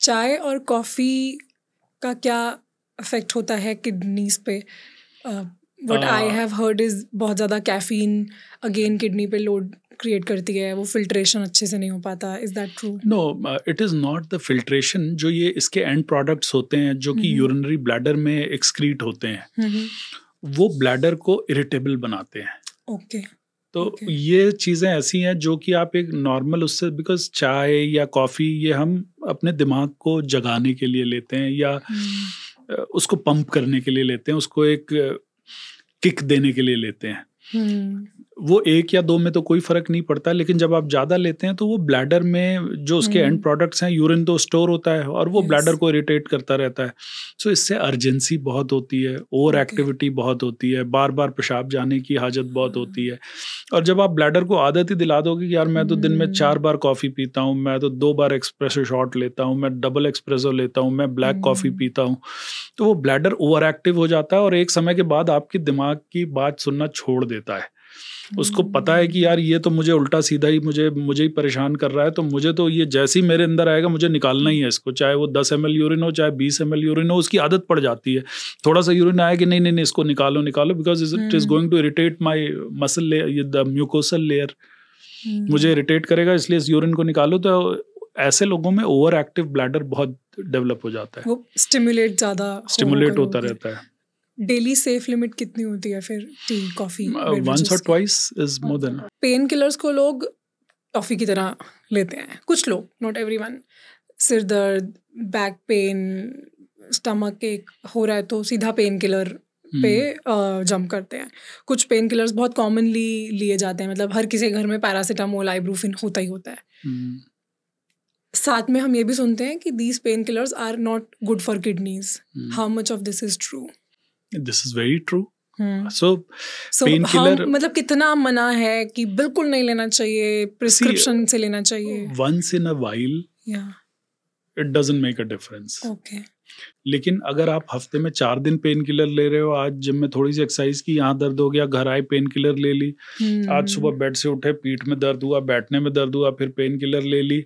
चाय और कॉफ़ी का क्या इफेक्ट होता है किडनीज पे? What I have heard is बहुत ज़्यादा कैफीन अगेन किडनी पे लोड क्रिएट करती है, वो फिल्ट्रेशन अच्छे से नहीं हो पाता. Is that true? No, it is not the filtration. जो ये इसके एंड प्रोडक्ट्स होते हैं जो कि यूरिनरी ब्लैडर में एक्सक्रीट होते हैं, वो ब्लैडर को इरिटेबल बनाते हैं. ओके. तो ये चीज़ें ऐसी हैं जो कि आप एक नॉर्मल उससे, बिकॉज चाय या कॉफ़ी ये हम अपने दिमाग को जगाने के लिए लेते हैं या उसको पंप करने के लिए लेते हैं, उसको एक किक देने के लिए लेते हैं. वो 1 या 2 में तो कोई फर्क नहीं पड़ता, लेकिन जब आप ज़्यादा लेते हैं तो वो ब्लैडर में जो उसके एंड प्रोडक्ट्स हैं, यूरिन तो स्टोर होता है और वो ब्लैडर को इरिटेट करता रहता है. सो इससे अर्जेंसी बहुत होती है, ओवर एक्टिविटी बहुत होती है, बार बार पेशाब जाने की हाजत बहुत होती है. और जब आप ब्लैडर को आदत ही दिला दोगे कि यार मैं तो दिन में 4 बार कॉफ़ी पीता हूँ, मैं तो 2 बार एक्सप्रेसो शॉट लेता हूँ, मैं डबल एक्सप्रेसो लेता हूँ, मैं ब्लैक कॉफ़ी पीता हूँ, तो वो ब्लैडर ओवर एक्टिव हो जाता है और एक समय के बाद आपकी दिमाग की बात सुनना छोड़ देता है. उसको पता है कि यार ये तो मुझे उल्टा सीधा ही मुझे ही परेशान कर रहा है, तो मुझे तो ये जैसे ही मेरे अंदर आएगा मुझे निकालना ही है इसको, चाहे वो 10 ml यूरिन हो चाहे 20 ml यूरिन हो. उसकी आदत पड़ जाती है. थोड़ा सा यूरिन आया कि नहीं इसको निकालो, because it is going to irritate my muscle layer, the mucosal layer मुझे इरिटेट करेगा, इसलिए इस यूरिन को निकालो. तो ऐसे लोगों में ओवर एक्टिव ब्लैडर बहुत डेवलप हो जाता है, वो स्टिमुलेट होता रहता है. डेली सेफ लिमिट कितनी होती है फिर tea coffee? Once or twice is more than. Pain killers को लोग टॉफ़ी की तरह लेते हैं, कुछ लोग, नॉट एवरीवन. सिर दर्द, बैक पेन, स्टमक एक हो रहा है तो सीधा पेन किलर पे जंप करते हैं. कुछ पेन किलर्स बहुत कॉमनली लिए जाते हैं, मतलब हर किसी घर में पैरासीटामोल, आइब्रूफिन होता ही होता है. साथ में हम ये भी सुनते हैं कि these pain killers are not good for kidneys. How much of this is true? This is very true. So painkiller, मतलब कितना मना है कि बिल्कुल नहीं लेना चाहिए, प्रिस्क्रिप्शन से लेना चाहिए? Once in a while, it doesn't make a difference. Okay. लेकिन अगर आप हफ्ते में 4 दिन पेन किलर ले रहे हो, आज जिम में थोड़ी सी एक्सरसाइज की, यहाँ दर्द हो गया, घर आए पेन किलर ले ली, आज सुबह बेड से उठे पीठ में दर्द हुआ, बैठने में दर्द हुआ, फिर पेन किलर ले ली,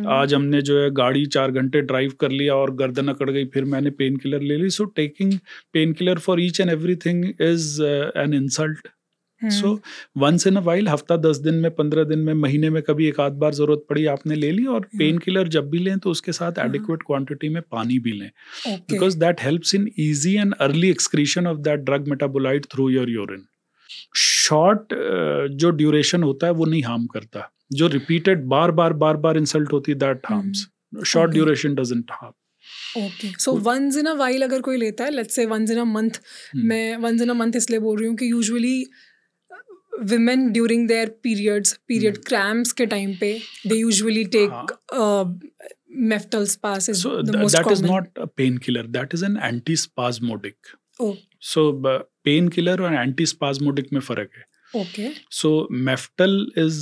आज हमने जो है गाड़ी 4 घंटे ड्राइव कर लिया और गर्दन अकड़ गई, फिर मैंने पेन किलर ले ली. So taking painkiller for each and everything is an insult. So once in a while, हफ्ता 10 दिन में, 15 दिन में, महीने में कभी एक आध बार जरूरत पड़ी आपने ले ली. और पेन किलर जब भी लें तो उसके साथ एडिक्वेट क्वांटिटी में पानी भी लें, because that helps in easy and early excretion of that drug metabolite through your urine. Short जो ड्यूरेशन होता है वो नहीं हार्म करता, जो रिपीटेड बार बार इंसल्ट होती है that harms. Short duration doesn't harm. Okay. So once in a while अगर कोई लेता है, let's say once in a month, मैं वंस इन अ मंथ इसलिए बोल रही हूँ कि usually women during their period cramps के time पे they usually take Meftal-Spas is the most that common. is not a painkiller, that is an antispasmodic. Oh. So painkiller और antispasmodic में फर्क है. Okay. So Meftal is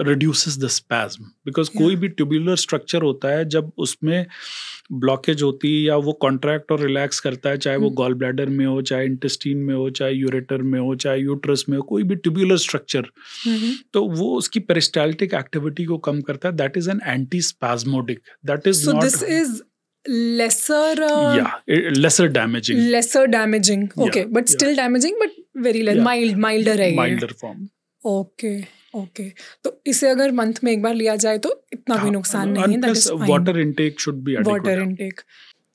reduces the spasm, because कोई भी tubular structure होता है जब उसमें ब्लॉकेज होती है या वो कॉन्ट्रैक्ट और रिलैक्स करता है, चाहे वो गॉल ब्लैडर में हो, चाहे इंटेस्टीन में हो, चाहे यूरेटर में हो, चाहे यूट्रस में हो, कोई भी ट्यूबुलर स्ट्रक्चर, तो वो उसकी पेरिस्टाल्टिक एक्टिविटी को कम करता है. That is an antispasmodic. That is not. This is lesser damaging. Okay. But still damaging, but very less, milder है. Milder form. Okay. तो इसे अगर मंथ में एक बार लिया जाए तो इतना भी नुकसान नहीं है. That is fine. Water intake should be adequate. Water intake.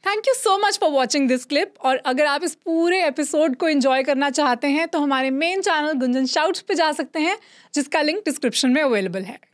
Thank you so much for watching this clip. और अगर आप इस पूरे एपिसोड को एंजॉय करना चाहते हैं तो हमारे मेन चैनल गुंजन शाउट्स पे जा सकते हैं, जिसका लिंक डिस्क्रिप्शन में अवेलेबल है.